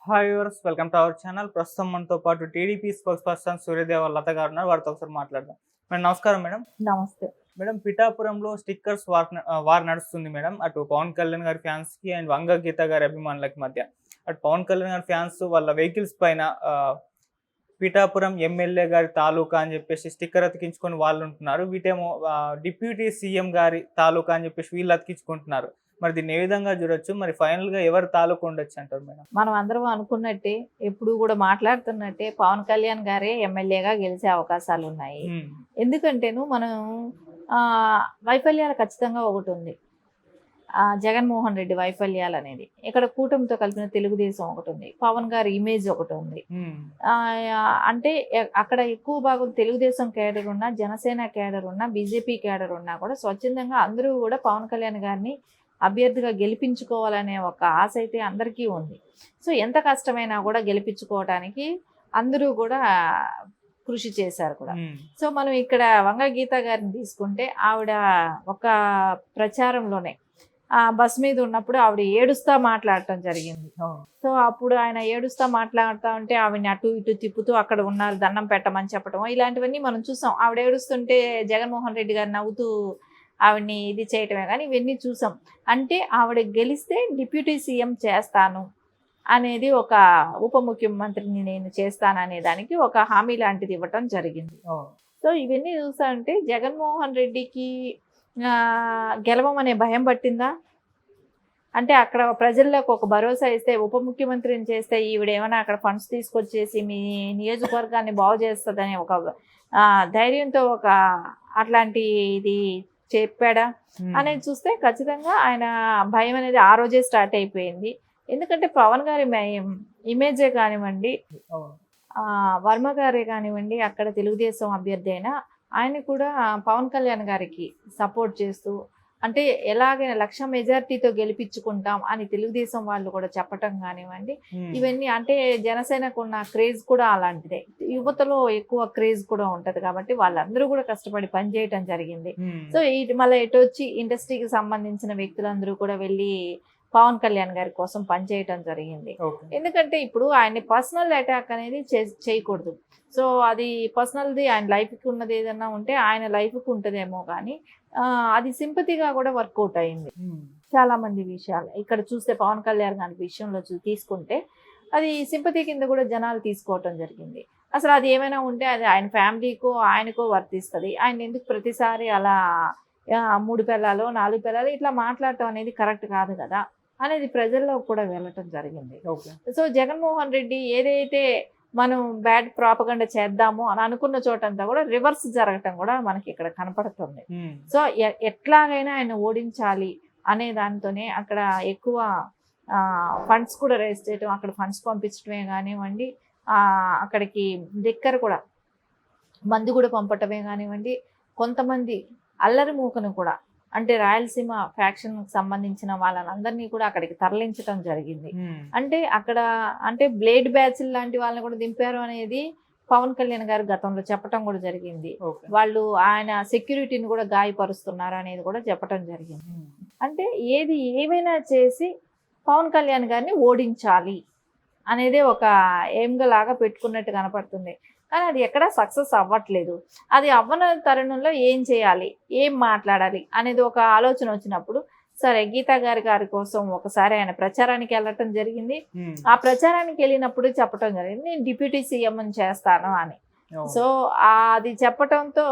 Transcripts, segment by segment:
Hi viewers, welcome to our channel. ప్రస్తుతం మనతో పాటు టీడీపీ స్పోక్స్ పర్సన్ సూర్యదేవ లత గారు ఉన్నారు. వారితో ఒకసారి మాట్లాడదాం. మేడం నమస్కారం మేడం. నమస్తే. మేడం, పిఠాపురంలో స్టిక్కర్స్ వార్ నడుస్తుంది మేడం. అటు పవన్ కళ్యాణ్ గారి ఫ్యాన్స్ కి అండ్ వంగ గీత గారి అభిమానులకి మధ్య. అటు పవన్ కళ్యాణ్ గారి ఫ్యాన్స్ వాళ్ళ వెహికల్స్ పైన పిఠాపురం ఎమ్మెల్యే గారి తాలూకా అని చెప్పేసి స్టిక్కర్ అతికించుకొని వాళ్ళు ఉంటున్నారు. వీటేమో డిప్యూటీ సీఎం గారి తాలూకా అని చెప్పేసి వీళ్ళు అతికించుకుంటున్నారు. మరి దీన్ని ఏ విధంగా చూడొచ్చు? మరి ఫైనల్ గా ఎవరి తాలూకా ఉండొచ్చు అంటారు మేడం? మనం అందరం అనుకున్నట్టే, ఎప్పుడు కూడా మాట్లాడుతున్నట్టే పవన్ కళ్యాణ్ గారే ఎమ్మెల్యేగా గెలిచే అవకాశాలు ఉన్నాయి. ఎందుకంటేను మనం వైఫల్యాలు ఖచ్చితంగా ఒకటి ఉంది. జగన్మోహన్ రెడ్డి వైఫల్యాలు అనేది ఇక్కడ కూటమితో కలిపిన తెలుగుదేశం ఒకటి ఉంది, పవన్ గారి ఇమేజ్ ఒకటి ఉంది. అంటే అక్కడ ఎక్కువ భాగం తెలుగుదేశం కేడర్ ఉన్నా, జనసేన కేడర్ ఉన్నా, బీజేపీ కేడర్ ఉన్నా కూడా స్వచ్ఛందంగా అందరూ కూడా పవన్ కళ్యాణ్ గారిని అభ్యర్థిగా గెలిపించుకోవాలనే ఒక ఆశ అయితే అందరికీ ఉంది. సో ఎంత కష్టమైనా కూడా గెలిపించుకోవడానికి అందరూ కూడా కృషి చేశారు కూడా. సో మనం ఇక్కడ వంగ గీత గారిని తీసుకుంటే, ఆవిడ ఒక ప్రచారంలోనే బస్ మీద ఉన్నప్పుడు ఆవిడ ఏడుస్తా మాట్లాడటం జరిగింది. సో అప్పుడు ఆయన ఏడుస్తా మాట్లాడుతూ ఉంటే ఆవిడని అటు ఇటు తిప్పుతూ అక్కడ ఉన్నారు దండం పెట్టమని చెప్పడం, ఇలాంటివన్నీ మనం చూసాం. ఆవిడ ఏడుస్తుంటే జగన్మోహన్ రెడ్డి గారు నవ్వుతూ ఆవిడ్ని ఇది చేయటమే కానీ ఇవన్నీ చూసాం. అంటే ఆవిడ గెలిస్తే డిప్యూటీ సీఎం చేస్తాను అనేది, ఒక ఉప ముఖ్యమంత్రిని నేను చేస్తాను అనే దానికి ఒక హామీ లాంటిది ఇవ్వటం జరిగింది. సో ఇవన్నీ చూస్తా ఉంటే జగన్మోహన్ రెడ్డికి గెలవమనే భయం పట్టిందా అంటే, అక్కడ ప్రజల్లోకి ఒక భరోసా ఇస్తే, ఉప ముఖ్యమంత్రిని చేస్తే ఈవిడ ఏమైనా అక్కడ ఫండ్స్ తీసుకొచ్చేసి మీ నియోజకవర్గాన్ని బాగు చేస్తుందనే ఒక ధైర్యంతో ఒక అట్లాంటి ఇది చెప్పాడా అనేది చూస్తే ఖచ్చితంగా ఆయన భయం అనేది ఆ రోజే స్టార్ట్ అయిపోయింది. ఎందుకంటే పవన్ గారి ఇమేజే కానివ్వండి, వర్మ గారే కానివ్వండి, అక్కడ తెలుగుదేశం అభ్యర్థి అయినా ఆయన కూడా పవన్ కళ్యాణ్ గారికి సపోర్ట్ చేస్తూ, అంటే ఎలాగైనా 1,00,000 మెజారిటీతో గెలిపించుకుంటాం అని తెలుగుదేశం వాళ్ళు కూడా చెప్పటం కానివ్వండి, ఇవన్నీ అంటే జనసేనకు ఉన్న క్రేజ్ కూడా అలాంటిదే. యువతలో ఎక్కువ క్రేజ్ కూడా ఉంటది కాబట్టి వాళ్ళందరూ కూడా కష్టపడి పనిచేయటం జరిగింది. సో మళ్ళీ ఎటు వచ్చి ఇండస్ట్రీకి సంబంధించిన వ్యక్తులందరూ కూడా వెళ్ళి పవన్ కళ్యాణ్ గారి కోసం పనిచేయటం జరిగింది. ఎందుకంటే ఇప్పుడు ఆయన్ని పర్సనల్ అటాక్ అనేది చేయకూడదు. సో అది పర్సనల్ది, ఆయన లైఫ్కి ఉన్నది ఏదన్నా ఉంటే ఆయన లైఫ్కి ఉంటుందేమో కానీ అది సింపతిగా కూడా వర్కౌట్ అయింది చాలా మంది విషయాలు. ఇక్కడ చూస్తే పవన్ కళ్యాణ్ గారి విషయంలో తీసుకుంటే అది సింపతి కింద కూడా జనాలు తీసుకోవటం జరిగింది. అసలు అది ఏమైనా ఉంటే అది ఆయన ఫ్యామిలీకో ఆయనకో వర్తిస్తుంది. ఆయన ఎందుకు ప్రతిసారి అలా 3 పిల్లలు 4 పిల్లలు ఇట్లా మాట్లాడటం అనేది కరెక్ట్ కాదు కదా అనేది ప్రజల్లో కూడా వెళ్ళటం జరిగింది. సో జగన్మోహన్ రెడ్డి ఏదైతే మనం బ్యాడ్ ప్రాపగండా చేద్దాము అని అనుకున్న చోటంతా కూడా రివర్స్ జరగటం కూడా మనకి ఇక్కడ కనపడుతుంది. సో ఎట్లాగైనా ఆయన ఓడించాలి అనే దానితోనే అక్కడ ఎక్కువ ఫండ్స్ కూడా రేస్ చేయటం, అక్కడ ఫండ్స్ పంపించడమే కానివ్వండి, అక్కడికి లిక్కర్ కూడా మందు కూడా పంపటమే కానివ్వండి, కొంతమంది అల్లరి మూకను కూడా అంటే రాయలసీమ ఫ్యాక్షన్ సంబంధించిన వాళ్ళందరినీ కూడా అక్కడికి తరలించడం జరిగింది. అంటే అక్కడ అంటే బ్లేడ్ బ్యాచ్ లాంటి వాళ్ళని కూడా దింపారు అనేది పవన్ కళ్యాణ్ గారు గతంలో చెప్పడం కూడా జరిగింది. వాళ్ళు ఆయన సెక్యూరిటీని కూడా గాయపరుస్తున్నారు అనేది కూడా చెప్పడం జరిగింది. అంటే ఏమైనా చేసి పవన్ కళ్యాణ్ గారిని ఓడించాలి అనేది ఒక ఎయిమ్గా లాగా పెట్టుకున్నట్టు కనపడుతుంది. కానీ అది ఎక్కడా సక్సెస్ అవ్వట్లేదు. అది అవ్వని తరుణంలో ఏం చేయాలి, ఏం మాట్లాడాలి అనేది ఒక ఆలోచన వచ్చినప్పుడు, సరే గీతా గారి కోసం ఒకసారి ఆయన ప్రచారానికి వెళ్ళటం జరిగింది. ఆ ప్రచారానికి వెళ్ళినప్పుడు చెప్పటం జరిగింది, నేను డిప్యూటీ సీఎం చేస్తాను అని. సో అది చెప్పటంతో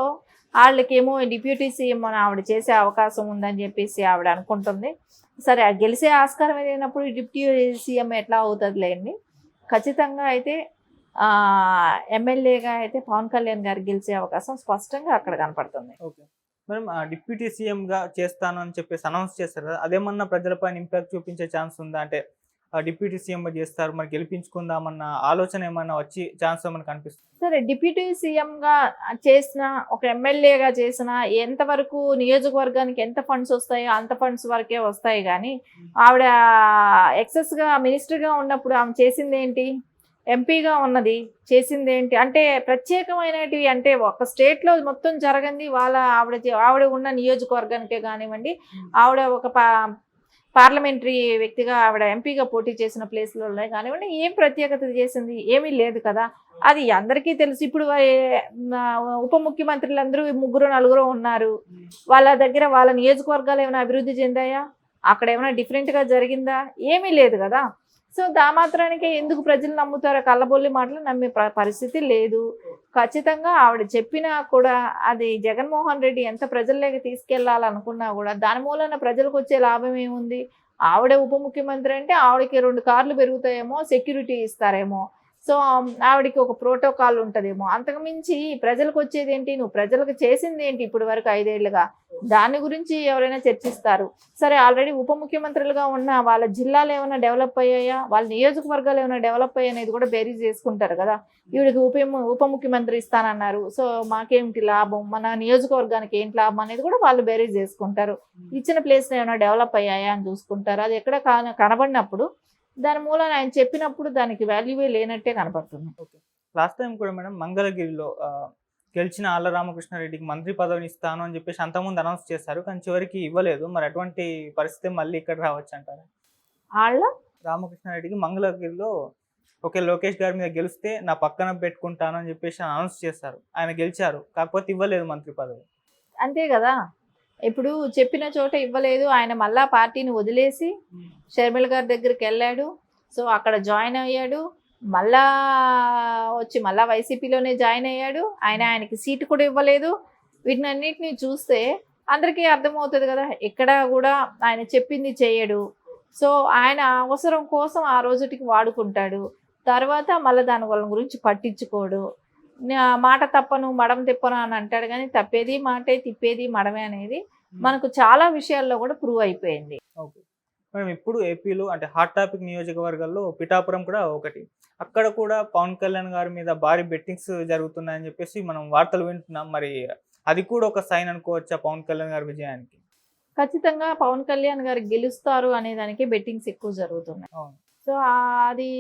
వాళ్ళకేమో డిప్యూటీ సీఎం అని ఆవిడ చేసే అవకాశం ఉందని చెప్పేసి ఆవిడ అనుకుంటుంది. సరే ఆ గెలిచే ఆస్కారం లేనప్పుడు డిప్యూటీ సీఎం ఎట్లా అవుతుందిలేండి. ఖచ్చితంగా అయితే ఎమ్మెల్యేగా అయితే పవన్ కళ్యాణ్ గారు గెలిచే అవకాశం స్పష్టంగా అక్కడ కనపడుతుంది. ఓకే మేడం, డిప్యూటీ సీఎం గా చేస్తాను అని చెప్పేసి అనౌన్స్ చేస్తారు కదా, అదేమన్నా ప్రజలపైన ఇంపాక్ట్ చూపించే ఛాన్స్ ఉందా? అంటే డిప్యూటీ సీఎం చేస్తారు, మరి గెలిపించుకుందామన్న ఆలోచన ఏమన్నా వచ్చి ఛాన్స్ ఏమన్నా కనిపిస్తుంది? సరే డిప్యూటీ సీఎం గా చేసిన, ఒక ఎమ్మెల్యేగా చేసిన, ఎంతవరకు నియోజకవర్గానికి ఎంత ఫండ్స్ వస్తాయో అంత ఫండ్స్ వరకే వస్తాయి. కానీ ఆవిడ ఎక్సెస్ గా మినిస్టర్ గా ఉన్నప్పుడు ఆమె చేసింది ఏంటి? ఎంపీగా ఉన్నది చేసింది ఏంటి? అంటే ప్రత్యేకమైనవి అంటే ఒక స్టేట్లో మొత్తం జరగంది ఆవిడ ఉన్న నియోజకవర్గానికే కానివ్వండి, ఆవిడ ఒక పార్లమెంటరీ వ్యక్తిగా ఆవిడ ఎంపీగా పోటీ చేసిన ప్లేస్లలో కానివ్వండి, ఏం ప్రత్యేకత చేసింది? ఏమీ లేదు కదా. అది అందరికీ తెలుసు. ఇప్పుడు ఉప ముఖ్యమంత్రులందరూ ముగ్గురు నలుగురు ఉన్నారు. వాళ్ళ దగ్గర వాళ్ళ నియోజకవర్గాలు ఏమైనా అభివృద్ధి చెందాయా? అక్కడ ఏమైనా డిఫరెంట్గా జరిగిందా? ఏమీ లేదు కదా. సో మాత్రానికే ఎందుకు ప్రజలు నమ్ముతారో? కళ్ళబొల్లి మాటలు నమ్మే పరిస్థితి లేదు. ఖచ్చితంగా ఆవిడ చెప్పినా కూడా అది జగన్మోహన్ రెడ్డి ఎంత ప్రజల్లోకి తీసుకెళ్లాలనుకున్నా కూడా దాని మూలన ప్రజలకు వచ్చే లాభం ఏముంది? ఆవిడ ఉప ముఖ్యమంత్రి అంటే ఆవిడకి 2 కార్లు పెరుగుతాయేమో, సెక్యూరిటీ ఇస్తారేమో, సో ఆవిడకి ఒక ప్రోటోకాల్ ఉంటుందేమో. అంతకుమించి ప్రజలకు వచ్చేది ఏంటి? నువ్వు ప్రజలకు చేసింది ఏంటి ఇప్పటి వరకు 5 ఏళ్లుగా? దాని గురించి ఎవరైనా చర్చిస్తారు. సరే, ఆల్రెడీ ఉప ముఖ్యమంత్రులుగా ఉన్న వాళ్ళ జిల్లాలు ఏమైనా డెవలప్ అయ్యాయా? వాళ్ళ నియోజకవర్గాలు ఏమైనా డెవలప్ అయ్యాయి అనేది కూడా బేరీజ్ చేసుకుంటారు కదా. ఈవిడికి ఉప ముఖ్యమంత్రి ఇస్తానన్నారు, సో మాకేమిటి లాభం, మన నియోజకవర్గానికి ఏంటి లాభం అనేది కూడా వాళ్ళు బేరీజ్ చేసుకుంటారు. ఇచ్చిన ప్లేస్ ఏమైనా డెవలప్ అయ్యాయా అని చూసుకుంటారు. అది ఎక్కడ కనబడినప్పుడు దాని మూలన ఆయన చెప్పినప్పుడు దానికి వాల్యూవే లేనట్టే కనపడుతుంది. ఓకే. లాస్ట్ టైం కూడా మేడం మంగళగిరిలో గెలిచిన ఆళ్ల రామకృష్ణారెడ్డికి మంత్రి పదవిని ఇస్తాను అని చెప్పేసి అంతకుముందు అనౌన్స్ చేశారు, కానీ చివరికి ఇవ్వలేదు. మరి అటువంటి పరిస్థితి మళ్ళీ ఇక్కడ రావచ్చు అంటారా? ఆళ్ల రామకృష్ణారెడ్డికి మంగళగిరిలో ఓకే లోకేష్ గారి మీద గెలిస్తే నా పక్కన పెట్టుకుంటాను అని చెప్పేసి అనౌన్స్ చేశారు. ఆయన గెలిచారు, కాకపోతే ఇవ్వలేదు మంత్రి పదవి. అంతే కదా. ఇప్పుడు చెప్పిన చోట ఇవ్వలేదు. ఆయన మళ్ళా పార్టీని వదిలేసి షర్మిల గారి దగ్గరికి వెళ్ళాడు. సో అక్కడ జాయిన్ అయ్యాడు. మళ్ళా వచ్చి మళ్ళా వైసీపీలోనే జాయిన్ అయ్యాడు. ఆయనకి సీటు కూడా ఇవ్వలేదు. వీటినన్నిటిని చూస్తే అందరికీ అర్థమవుతుంది కదా, ఎక్కడ కూడా ఆయన చెప్పింది చేయడు. సో ఆయన అవసరం కోసం ఆ రోజుటికి వాడుకుంటాడు. తర్వాత మళ్ళీ దాని వాళ్ళ గురించి పట్టించుకోడు. మాట తప్పను మడం తిప్పను అని అంటాడు, కానీ తప్పేది మాటే, తిప్పేది మడమే అనేది మనకు చాలా విషయాల్లో కూడా ప్రూవ్ అయిపోయింది. ఓకే మేడం, ఇప్పుడు ఏపీలో అంటే హాట్ టాపిక్ నియోజకవర్గాల్లో పిఠాపురం కూడా ఒకటి. అక్కడ కూడా పవన్ కళ్యాణ్ గారి మీద భారీ బెట్టింగ్స్ జరుగుతున్నాయని చెప్పేసి మనం వార్తలు వింటున్నాం. మరి అది కూడా ఒక సైన్ అనుకోవచ్చా పవన్ కళ్యాణ్ గారి విజయానికి? ఖచ్చితంగా పవన్ కళ్యాణ్ గారు గెలుస్తారు అనే దానికి బెట్టింగ్స్ ఎక్కువ జరుగుతున్నాయి. సో అది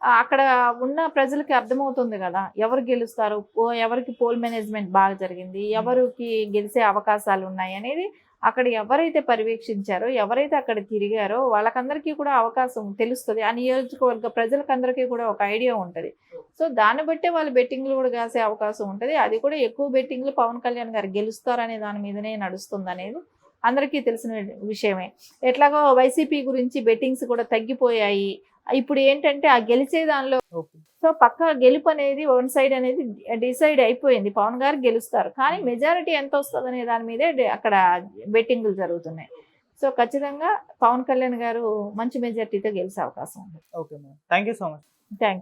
అక్కడ ఉన్న ప్రజలకి అర్థమవుతుంది కదా, ఎవరు గెలుస్తారు, ఎవరికి పోల్ మేనేజ్మెంట్ బాగా జరిగింది, ఎవరికి గెలిచే అవకాశాలు ఉన్నాయి అనేది అక్కడ ఎవరైతే పర్యవేక్షించారో, ఎవరైతే అక్కడ తిరిగారో వాళ్ళకందరికీ కూడా అవకాశం తెలుస్తుంది. ఆ నియోజకవర్గ ప్రజలకందరికీ కూడా ఒక ఐడియా ఉంటుంది. సో దాన్ని బట్టే వాళ్ళు బెట్టింగ్లు కూడా కాసే అవకాశం ఉంటుంది. అది కూడా ఎక్కువ బెట్టింగ్లు పవన్ కళ్యాణ్ గారు గెలుస్తారనే దాని మీదనే నడుస్తుంది అనేది అందరికీ తెలిసిన విషయమే. ఎట్లాగో వైసీపీ గురించి బెట్టింగ్స్ కూడా తగ్గిపోయాయి. ఇప్పుడు ఏంటంటే ఆ గెలిచే దానిలో సో పక్క గెలుపు అనేది వన్ సైడ్ అనేది డిసైడ్ అయిపోయింది. పవన్ గారు గెలుస్తారు, కానీ మెజారిటీ ఎంత వస్తుంది అనే దాని మీదే అక్కడ బెట్టింగ్లు జరుగుతున్నాయి. సో ఖచ్చితంగా పవన్ కళ్యాణ్ గారు మంచి మెజారిటీతో గెలిచే అవకాశం ఉంది. Okay madam, thank you so much. Thank you.